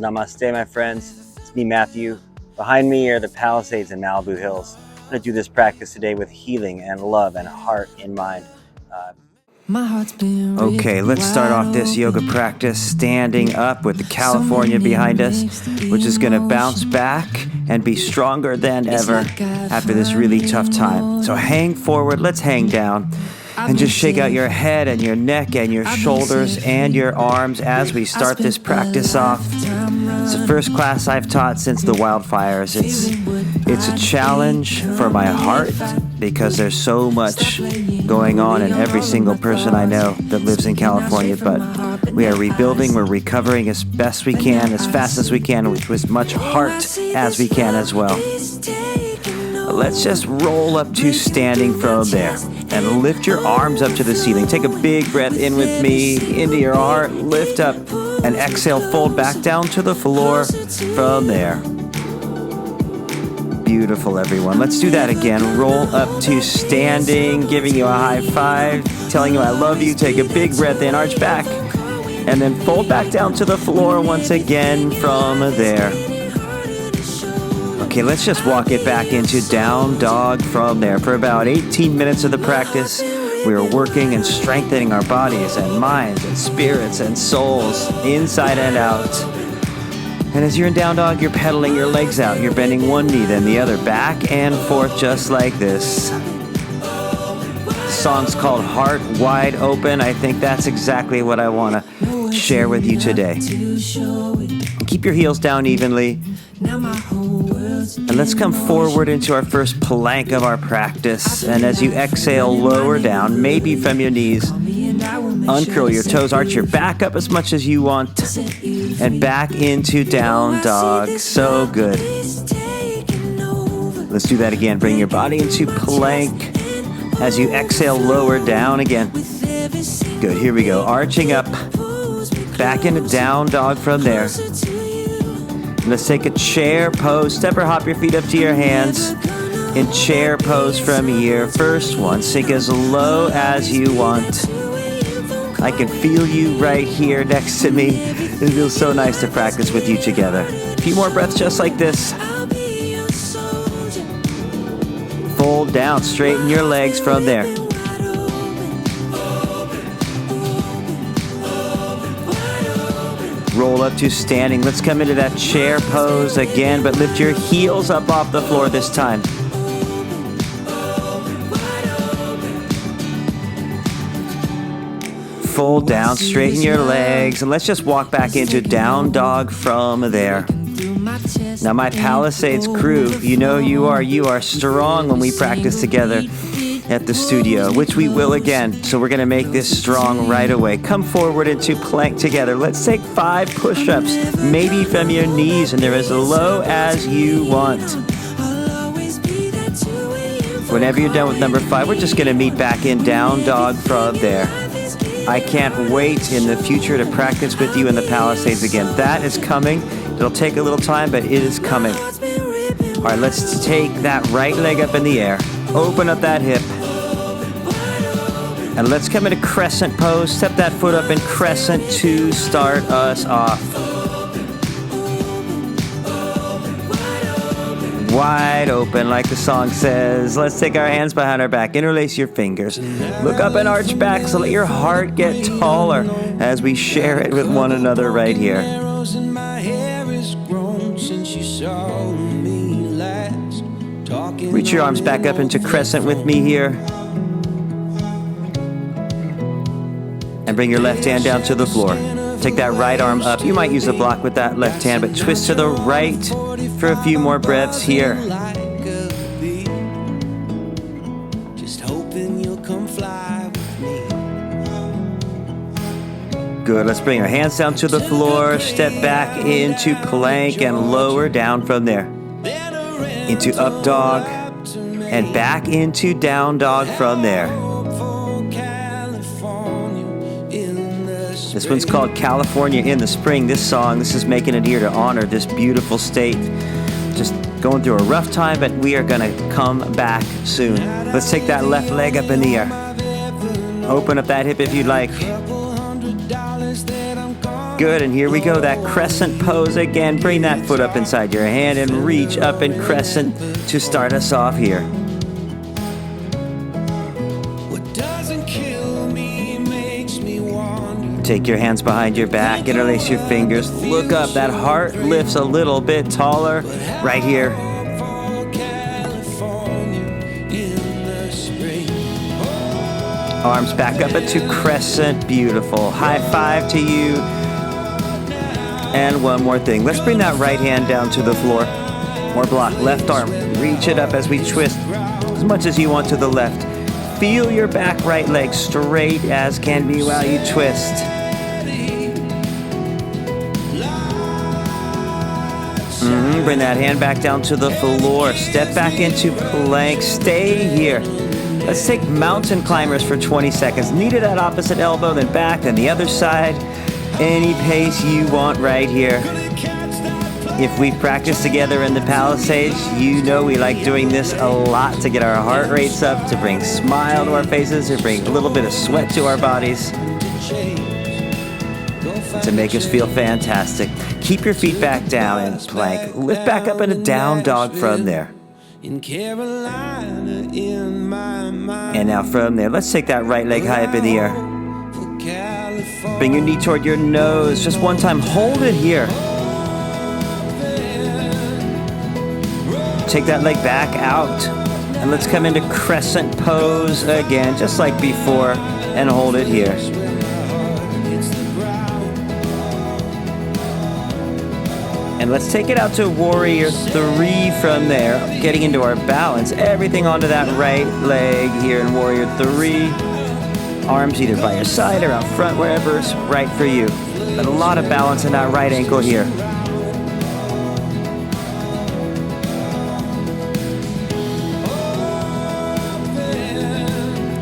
Namaste, my friends. It's me, Matthew. Behind me are the Palisades in Malibu Hills. I'm going to do this practice today with healing and love and heart in mind. Okay, let's start off this yoga practice standing up with the California behind us, which is going to bounce back and be stronger than ever after this really tough time. So hang forward, let's hang down, and just shake out your head and your neck and your shoulders and your arms as we start this practice off. It's the first class I've taught since the wildfires. It's a challenge for my heart because there's so much going on in every single person I know that lives in California, but we are rebuilding, we're recovering as best we can, as fast as we can, with as much heart as we can as well. Let's just roll up to standing from there and lift your arms up to the ceiling. Take a big breath in with me, into your heart, lift up, and exhale, fold back down to the floor from there. Beautiful, everyone. Let's do that again. Roll up to standing, giving you a high five, telling you I love you. Take a big breath in, arch back, and then fold back down to the floor once again from there. Okay, let's just walk it back into down dog from there. For about 18 minutes of the practice, we are working and strengthening our bodies and minds and spirits and souls inside and out. And as you're in down dog, you're pedaling your legs out. You're bending one knee, then the other, back and forth just like this. The song's called Heart Wide Open. I think that's exactly what I want to share with you today. Keep your heels down evenly. And let's come forward into our first plank of our practice. And as you exhale, lower down, maybe from your knees. Uncurl your toes, arch your back up as much as you want, and back into down dog. So good. Let's do that again. Bring your body into plank. As you exhale, lower down again. Good, here we go. Arching up, back into down dog from there. Let's take a chair pose. Step or hop your feet up to your hands. In chair pose from here. First one, sink as low as you want. I can feel you right here next to me. It feels so nice to practice with you together. A few more breaths just like this. Fold down, straighten your legs from there. Roll up to standing. Let's come into that chair pose again, but lift your heels up off the floor this time. Fold down, straighten your legs, and let's just walk back into down dog from there. Now my Palisades crew, you know you are strong when we practice together at the studio, which we will again. So we're going to make this strong right away. Come forward into plank together. Let's take 5 push-ups, maybe from your knees, and they're as low as you want. Whenever you're done with number 5, we're just going to meet back in down dog from there. I can't wait in the future to practice with you in the Palisades again. That is coming. It'll take a little time, but it is coming. All right, let's take that right leg up in the air. Open up that hip. And let's come into Crescent pose. Step that foot up in Crescent to start us off. Wide open, like the song says. Let's take our hands behind our back. Interlace your fingers. Look up and arch back, so let your heart get taller as we share it with one another right here. Reach your arms back up into Crescent with me here. And bring your left hand down to the floor. Take that right arm up. You might use a block with that left hand, but twist to the right for a few more breaths here. Good, let's bring our hands down to the floor, step back into plank and lower down from there. Into up dog and back into down dog from there. This one's called California in the Spring. This is making it here to honor this beautiful state. Just going through a rough time, but we are gonna come back soon. Let's take that left leg up in the air. Open up that hip if you'd like. Good, and here we go, that crescent pose again. Bring that foot up inside your hand and reach up in crescent to start us off here. Take your hands behind your back, interlace your fingers, look up. That heart lifts a little bit taller right here. Arms back up into crescent, beautiful. High five to you. And one more thing. Let's bring that right hand down to the floor. More block, left arm. Reach it up as we twist as much as you want to the left. Feel your back right leg straight as can be while you twist. Bring that hand back down to the floor. Step back into plank. Stay here. Let's take mountain climbers for 20 seconds. Knee to that opposite elbow, then back, then the other side. Any pace you want right here. If we practice together in the Palisades, you know we like doing this a lot to get our heart rates up, to bring smile to our faces, to bring a little bit of sweat to our bodies, to make us feel fantastic. Keep your feet back down in plank. Lift back up into down dog from there. And now from there, let's take that right leg high up in the air. Bring your knee toward your nose. Just one time, hold it here. Take that leg back out. And let's come into crescent pose again, just like before, and hold it here. And let's take it out to warrior 3 from there, getting into our balance. Everything onto that right leg here in warrior 3. Arms either by your side or out front, wherever's right for you. But a lot of balance in that right ankle here.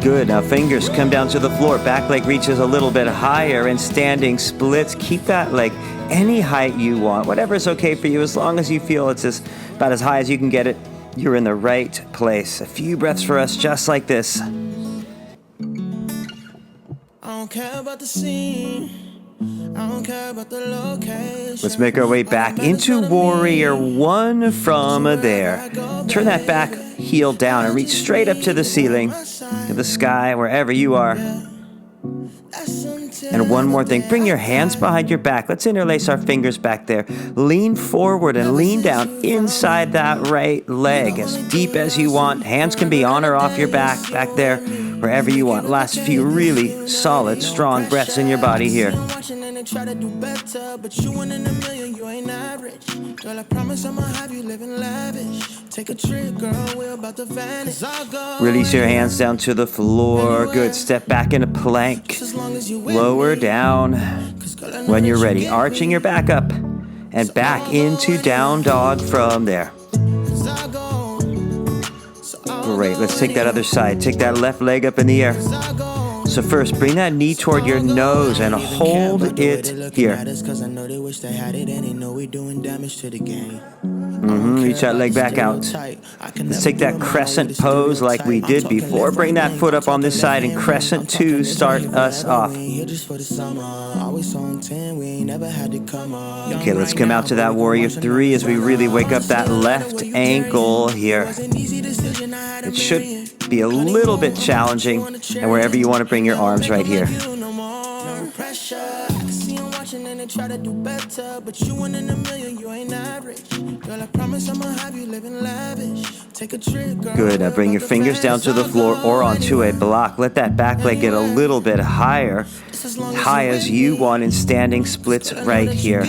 Good, now fingers come down to the floor. Back leg reaches a little bit higher, and standing splits. Keep that leg any height you want, whatever is okay for you, as long as you feel it's about as high as you can get it. You're in the right place. A few breaths for us just like this. I don't care about the scene. I don't care about the location. Let's make our way back into warrior 1 from there. Turn that back heel down and reach straight up to the ceiling, to the sky, wherever you are. And one more thing, bring your hands behind your back. Let's interlace our fingers back there. Lean forward and lean down inside that right leg as deep as you want. Hands can be on or off your back there, wherever you want. Last few really solid, strong breaths in your body here. Try to do better, but you one in a million, you ain't average. Girl, I promise I'ma have you living lavish. Take a trip, girl, we're about to vanish. Release your hands down to the floor. Good. Step back into plank. Lower down. When you're ready, arching your back up and back into down dog from there. Great. Let's take that other side. Take that left leg up in the air. So first, bring that knee toward your nose and hold it here. Reach that leg back out. Let's take that crescent pose like we did before. Bring that foot up on this side and crescent 2 start us off. Okay, let's come out to that warrior 3 as we really wake up that left ankle here. It should be a little bit challenging, and wherever you want to bring your arms right here. Good, now bring your fingers down to the floor or onto a block. Let that back leg get a little bit higher, high as you want, in standing splits right here.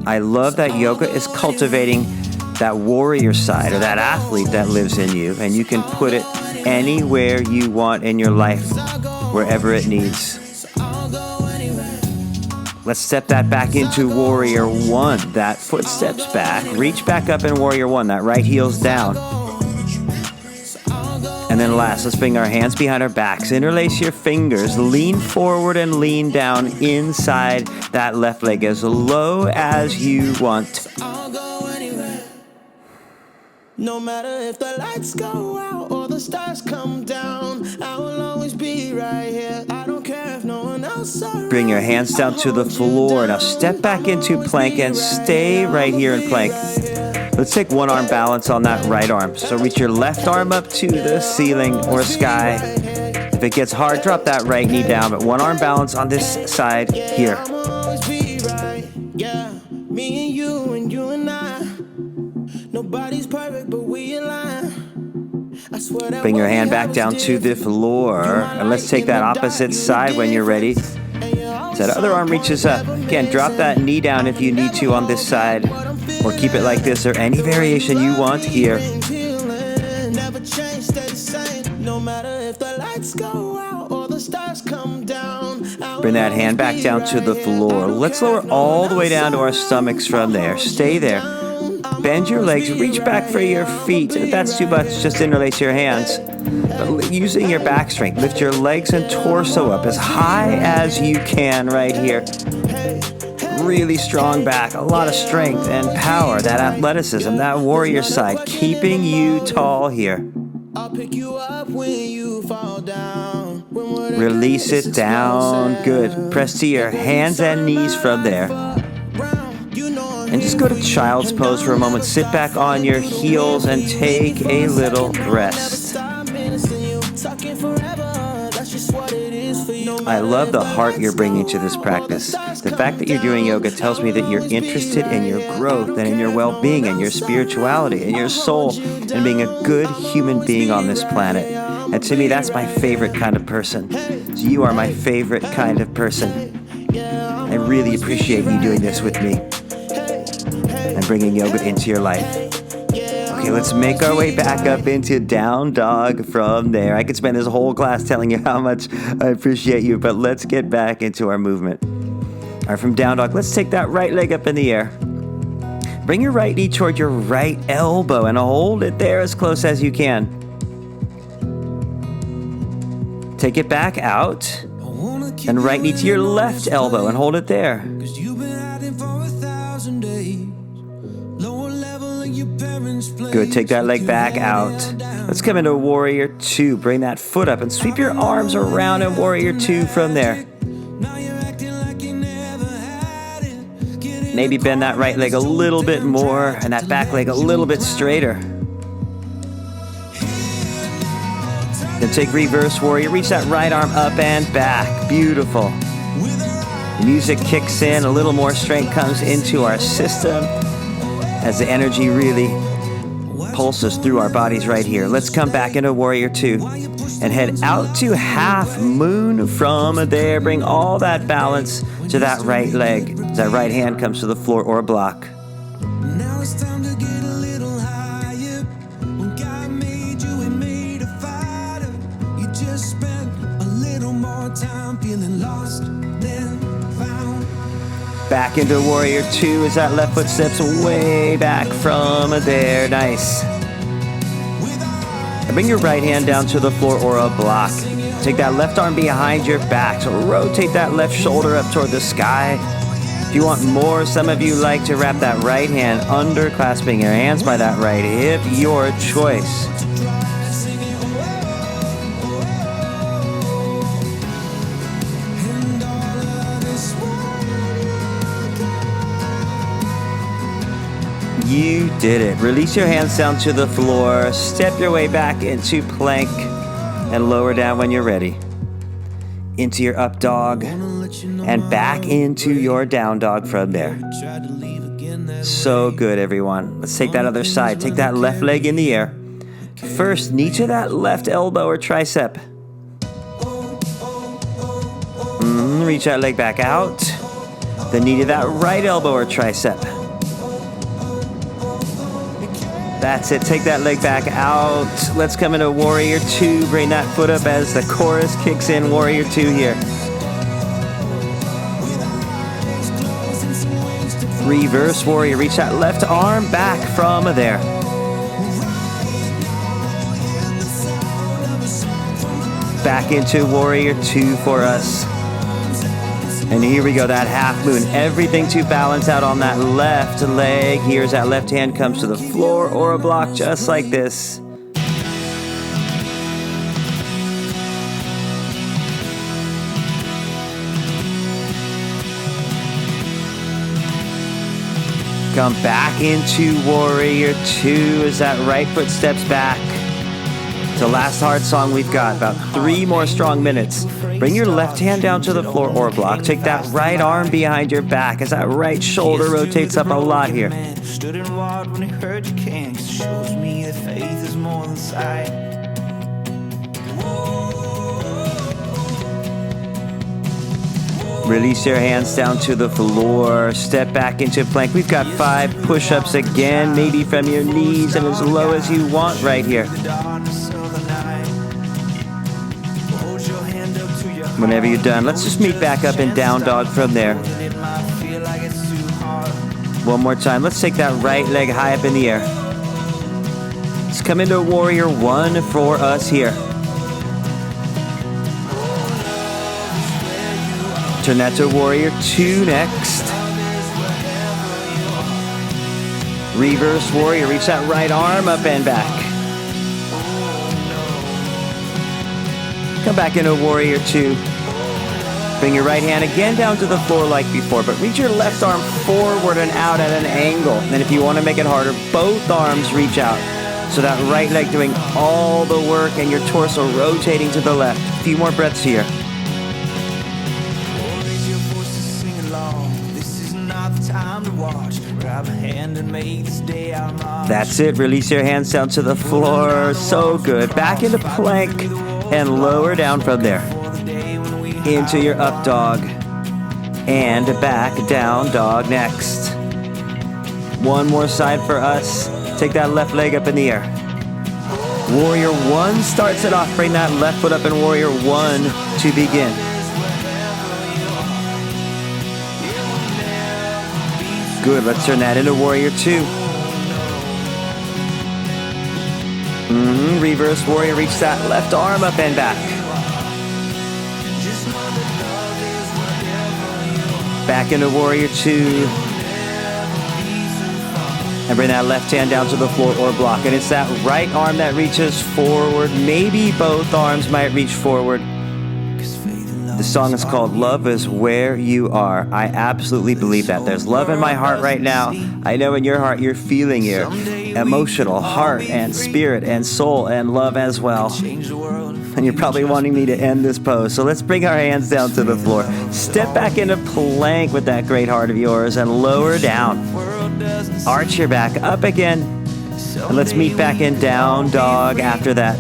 I love that yoga is cultivating that warrior side, or that athlete that lives in you, and you can put it anywhere you want in your life, wherever it needs. Let's step that back into warrior 1. That foot steps back. Reach back up in warrior 1. That right heel's down. And then last, let's bring our hands behind our backs. Interlace your fingers. Lean forward and lean down inside that left leg as low as you want. No matter if the lights go out or the stars come down, I will always be right here. I don't care if no one else around. Bring your hands down to the floor. Now step back into plank and stay right here in plank. Let's take one arm balance on that right arm. So reach your left arm up to the ceiling or sky. If it gets hard, drop that right knee down, but one arm balance on this side here. Me and you and I. Nobody's perfect, but we align. I swear that Bring your hand back down to the floor. And let's take that opposite side when you're ready. So that other arm reaches up. Again, drop that knee down if you need to on this side. Or keep it like this, or any variation you want here. Never change, stay the same. No matter if the lights go out or the stars come down. Bring that hand back down to the floor. Let's lower all the way down to our stomachs from there. Stay there. Bend your legs, reach back for your feet. If that's too much, just interlace your hands. But using your back strength, lift your legs and torso up as high as you can right here. Really strong back, a lot of strength and power, that athleticism, that warrior side, keeping you tall here. I'll pick you up when you fall down. Release it down. Good. Press to your hands and knees from there. And just go to child's pose for a moment. Sit back on your heels and take a little rest. I love the heart you're bringing to this practice. The fact that you're doing yoga tells me that you're interested in your growth and in your well-being and your spirituality and your soul and being a good human being on this planet. And to me, that's my favorite kind of person. So you are my favorite kind of person. I really appreciate you doing this with me and bringing yoga into your life. Okay, let's make our way back up into down dog from there. I could spend this whole class telling you how much I appreciate you, but let's get back into our movement. All right, from down dog, let's take that right leg up in the air. Bring your right knee toward your right elbow and hold it there as close as you can. Take it back out and right knee to your left elbow and hold it there. Good, take that leg back out. Let's come into warrior two. Bring that foot up and sweep your arms around in warrior two from there. Maybe bend that right leg a little bit more and that back leg a little bit straighter. Then take reverse warrior. Reach that right arm up and back. Beautiful. The music kicks in. A little more strength comes into our system as the energy really pulses through our bodies right here. Let's come back into warrior two and head out to half moon from there. Bring all that balance to that right leg. That right hand comes to the floor or a block. Now it's time to get a little higher. When God made you, He made a fighter. You just spent a little more time feeling lost than found. Back into warrior two as that left foot steps way back from there. Nice. And bring your right hand down to the floor or a block. Take that left arm behind your back. So rotate that left shoulder up toward the sky. If you want more, some of you like to wrap that right hand under, clasping your hands by that right hip. Your choice. You did it. Release your hands down to the floor. Step your way back into plank and lower down when you're ready. Into your up dog and back into your down dog from there. So good, everyone. Let's take that other side. Take that left leg in the air. First, knee to that left elbow or tricep. Reach that leg back out. Then knee to that right elbow or tricep. That's it. Take that leg back out. Let's come into warrior two. Bring that foot up as the chorus kicks in. Warrior two here. Reverse warrior. Reach that left arm back from there. Back into warrior two for us. And here we go, that half moon. Everything to balance out on that left leg. Here's that left hand comes to the floor or a block just like this. Come back into warrior two as that right foot steps back. It's the last hard song we've got, about 3 more strong minutes. Bring your left hand down to the floor or block. Take that right arm behind your back as that right shoulder rotates up a lot here. Stood and walked when he heard you can, 'cause it shows me that faith is more than sight. Release your hands down to the floor. Step back into plank. We've got 5 push-ups again, maybe from your knees and as low as you want right here. Whenever you're done, let's just meet back up in down dog from there. One more time. Let's take that right leg high up in the air. Let's come into warrior one for us here. Turn that to warrior two next. Reverse warrior. Reach that right arm up and back. Come back into warrior two. Bring your right hand again down to the floor like before, but reach your left arm forward and out at an angle. And if you want to make it harder, both arms reach out. So that right leg doing all the work and your torso rotating to the left. A few more breaths here. That's it. Release your hands down to the floor. So good. Back into plank and lower down from there. Into your up dog. And back down dog next. One more side for us. Take that left leg up in the air. Warrior one starts it off. Bring that left foot up in warrior one to begin. Good, let's turn that into warrior two. Reverse warrior, reach that left arm up and back. Back into warrior two. And bring that left hand down to the floor or block. And it's that right arm that reaches forward. Maybe both arms might reach forward. The song is called Love Is Where You Are. I absolutely believe that. There's love in my heart right now. I know in your heart you're feeling your emotional heart and spirit and soul and love as well. And you're probably wanting me to end this pose. So let's bring our hands down to the floor. Step back into plank with that great heart of yours and lower down. Arch your back up again. And let's meet back in down dog after that.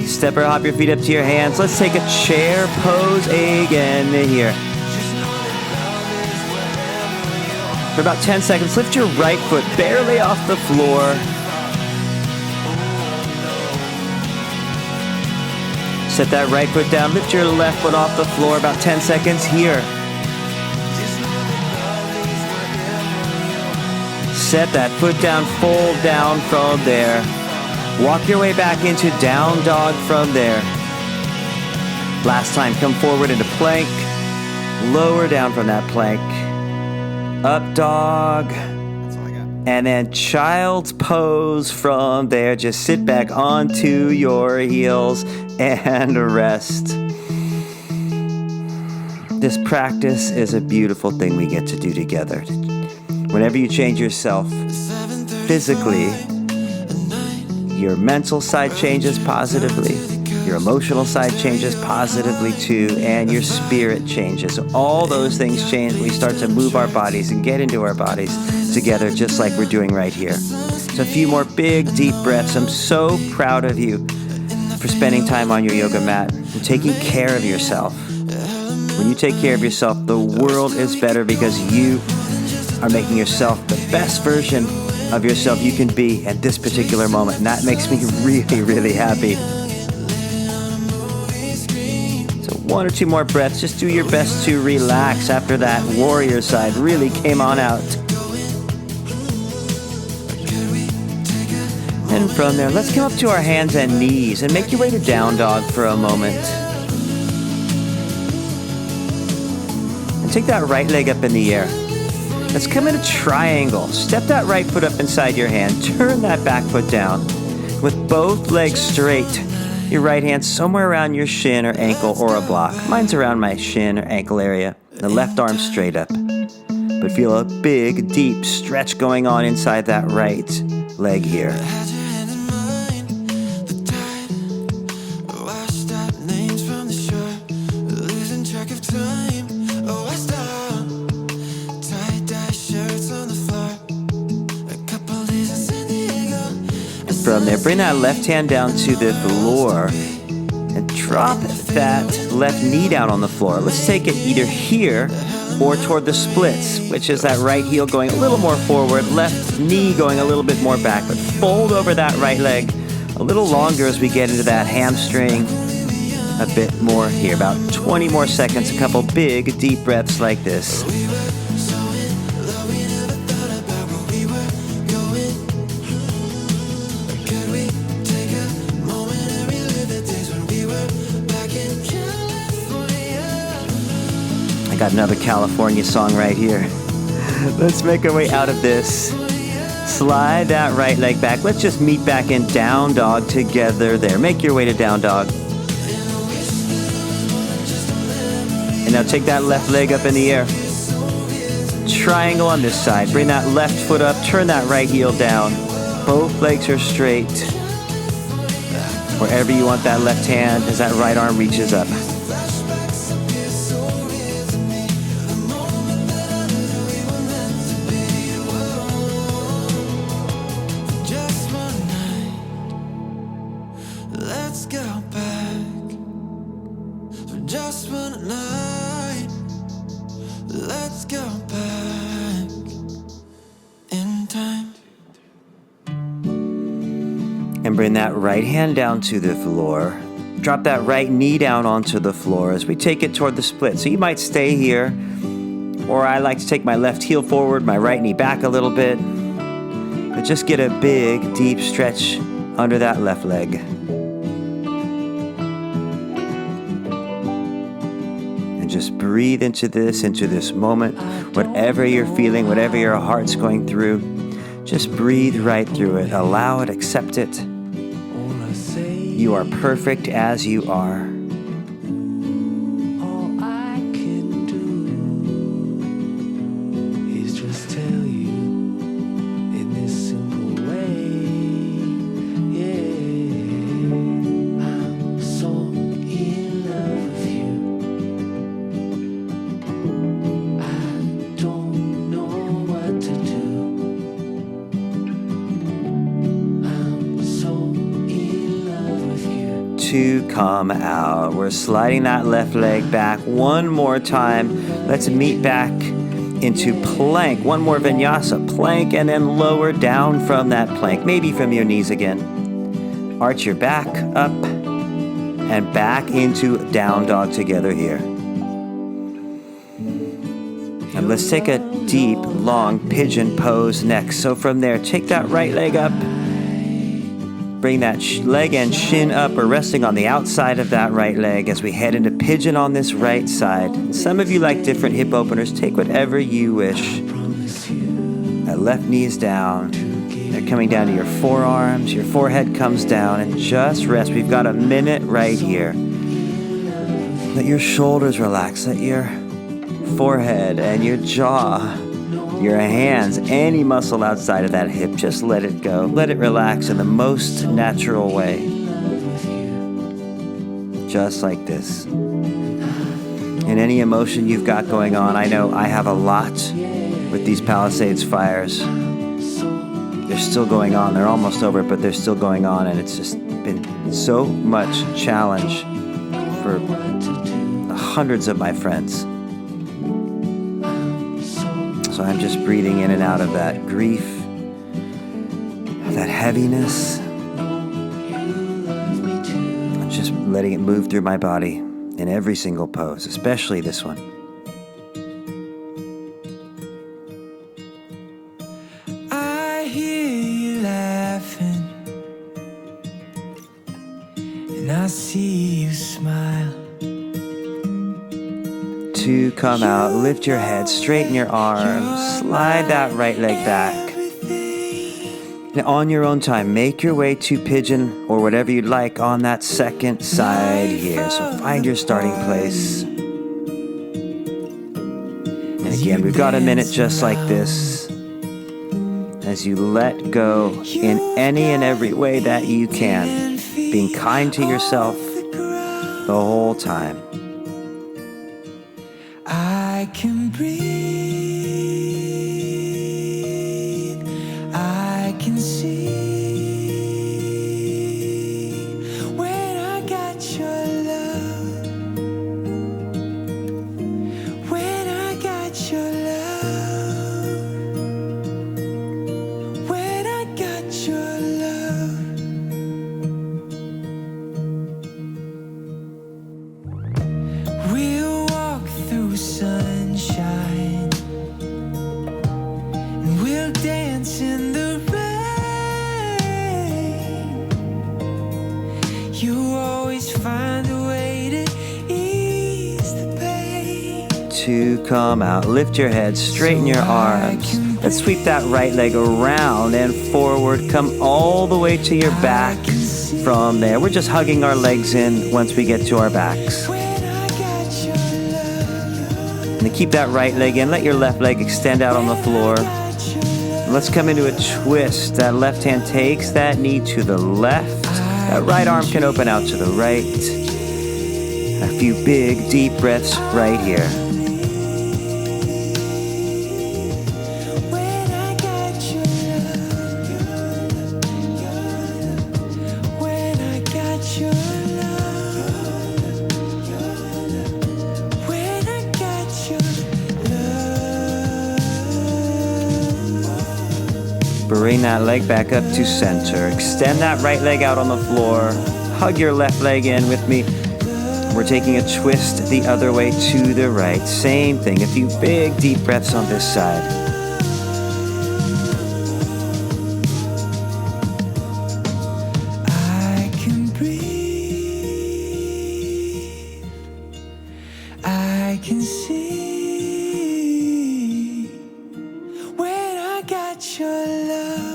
Step or hop your feet up to your hands. Let's take a chair pose again here. For about 10 seconds, lift your right foot barely off the floor. Set that right foot down. Lift your left foot off the floor. About 10 seconds here. Set that foot down, fold down from there. Walk your way back into down dog from there. Last time, come forward into plank. Lower down from that plank. Up dog. And then child's pose from there. Just sit back onto your heels and rest. This practice is a beautiful thing we get to do together. Whenever you change yourself physically, your mental side changes positively, your emotional side changes positively too, and your spirit changes. All those things change when we start to move our bodies and get into our bodies together, just like we're doing right here. So a few more big, deep breaths. I'm so proud of you for spending time on your yoga mat and taking care of yourself. When you take care of yourself, the world is better because you are making yourself the best version of yourself you can be at this particular moment. And that makes me really, really happy. So 1 or 2 more breaths. Just do your best to relax after that warrior side really came on out. And from there, let's come up to our hands and knees and make your way to down dog for a moment. And take that right leg up in the air. Let's come in a triangle. Step that right foot up inside your hand. Turn that back foot down. With both legs straight. Your right hand somewhere around your shin or ankle or a block. Mine's around my shin or ankle area. The left arm straight up. But feel a big, deep stretch going on inside that right leg here. From there, bring that left hand down to the floor and drop that left knee down on the floor. Let's take it either here or toward the splits, which is that right heel going a little more forward, left knee going a little bit more back, but fold over that right leg a little longer as we get into that hamstring a bit more here. About 20 more seconds, a couple big, deep breaths like this. Got another California song right here. Let's make our way out of this. Slide that right leg back. Let's just meet back in down dog together there. Make your way to down dog. And now take that left leg up in the air. Triangle on this side. Bring that left foot up. Turn that right heel down. Both legs are straight. Wherever you want that left hand as that right arm reaches up. And bring that right hand down to the floor. Drop that right knee down onto the floor as we take it toward the split. So you might stay here, or I like to take my left heel forward, my right knee back a little bit. But just get a big, deep stretch under that left leg. And just breathe into this moment. Whatever you're feeling, whatever your heart's going through, just breathe right through it. Allow it, accept it. You are perfect as you are. All I can do is just tell you in this simple way. Yeah, I'm so in love with you. I don't know what to do. I'm so to come out. We're sliding that left leg back one more time. Let's meet back into plank. One more vinyasa, plank, and then lower down from that plank, maybe from your knees again. Arch your back up and back into down dog together here. And let's take a deep, long pigeon pose next. So from there, take that right leg up. Bring that leg and shin up or resting on the outside of that right leg as we head into pigeon on this right side. And some of you like different hip openers. Take whatever you wish. That left knee is down. They're coming down to your forearms. Your forehead comes down and just rest. We've got a minute right here. Let your shoulders relax. Let your forehead and your jaw, your hands, any muscle outside of that hip, just let it go. Let it relax in the most natural way. Just like this. And any emotion you've got going on, I know I have a lot with these Palisades fires. They're still going on. They're almost over, but they're still going on, and it's just been so much challenge for hundreds of my friends. So I'm just breathing in and out of that grief, that heaviness, and just letting it move through my body in every single pose, especially this one. I hear you laughing, and I see you smile. To come out, lift your head, straighten your arms, slide that right leg back. And on your own time, make your way to pigeon or whatever you'd like on that second side here. So find your starting place. again, we've got a minute just like this. As you let go in any and every way that you can, being kind to yourself the whole time. I can breathe, I can see when I got your love, when I got your love, when I got your love. We'll walk through sunshine, and we'll dance in the rain. You always find a way to ease the pain. To come out, lift your head, straighten your arms. Let's sweep that right leg around and forward. Come all the way to your back. From there, we're just hugging our legs in once we get to our backs. And to keep that right leg in, let your left leg extend out on the floor. Let's come into a twist. That left hand takes that knee to the left. That right arm can open out to the right. A few big, deep breaths right here. Bring that leg back up to center. Extend that right leg out on the floor. Hug your left leg in with me. We're taking a twist the other way to the right. Same thing. A few big, deep breaths on this side. I can breathe, I can see when I got your love,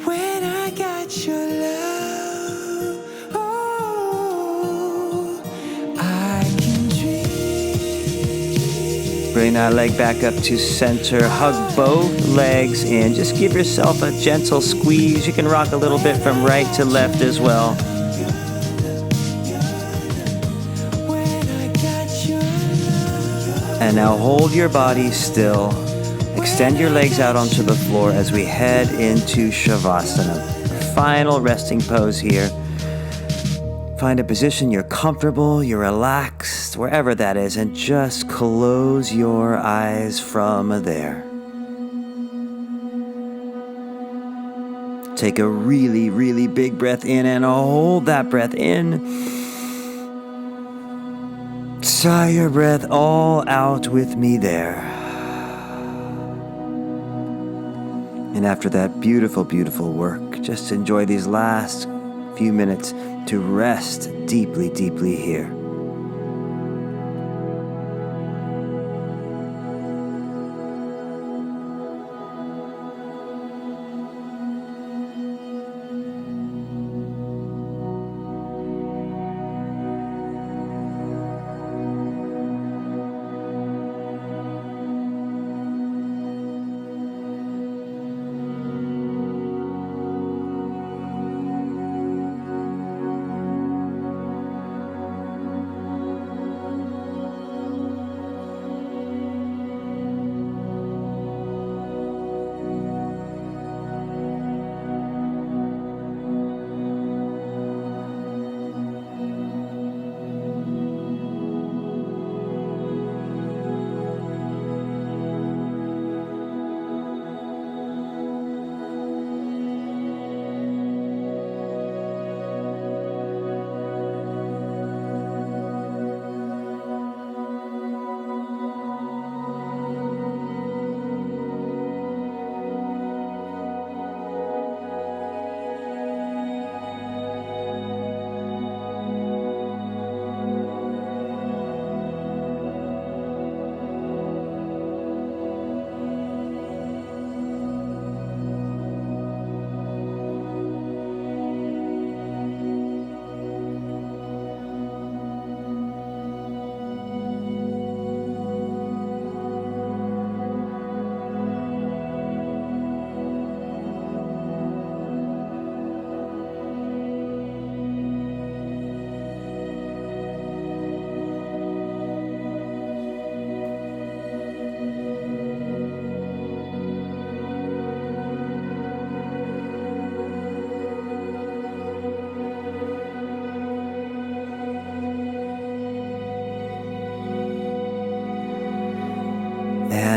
when I got your love. Oh, I can dream. Bring that leg back up to center. Hug both legs in. Just give yourself a gentle squeeze. You can rock a little bit from right to left as well. And now hold your body still. Extend your legs out onto the floor as we head into Shavasana. Final resting pose here. Find a position you're comfortable, you're relaxed, wherever that is, and just close your eyes from there. Take a really, really big breath in and hold that breath in. Sigh your breath all out with me there. And after that beautiful, beautiful work, just enjoy these last few minutes to rest deeply, deeply here.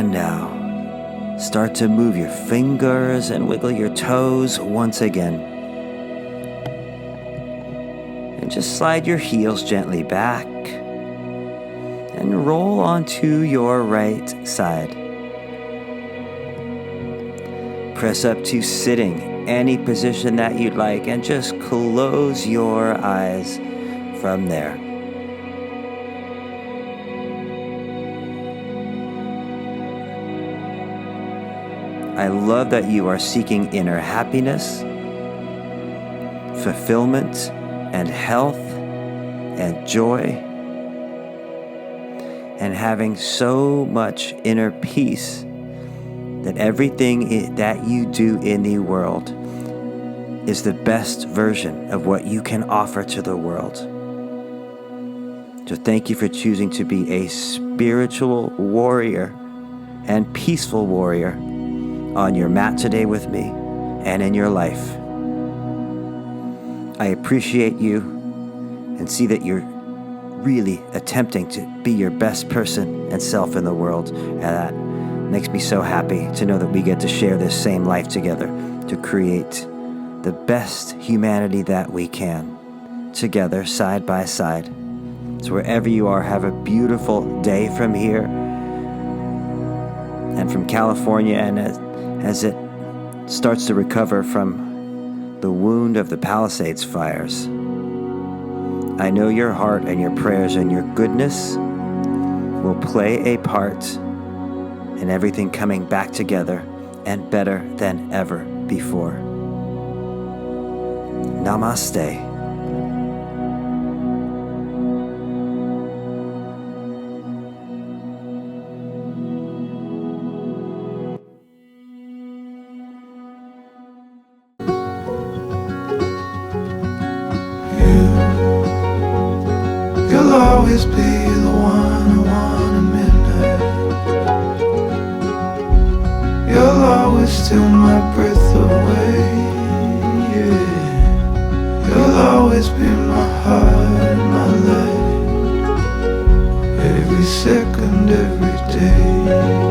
And now, start to move your fingers and wiggle your toes once again. And just slide your heels gently back and roll onto your right side. Press up to sitting, any position that you'd like, and just close your eyes from there. I love that you are seeking inner happiness, fulfillment, and health, and joy, and having so much inner peace that everything that you do in the world is the best version of what you can offer to the world. So thank you for choosing to be a spiritual warrior and peaceful warrior on your mat today with me and in your life. I appreciate you and see that you're really attempting to be your best person and self in the world, and that makes me so happy to know that we get to share this same life together to create the best humanity that we can together, side by side. So wherever you are, have a beautiful day from here and from California, and as it starts to recover from the wound of the Palisades fires, I know your heart and your prayers and your goodness will play a part in everything coming back together and better than ever before. Namaste. You'll always be the one I want at midnight. You'll always steal my breath away, yeah. You'll always be my heart and my life, every second, every day.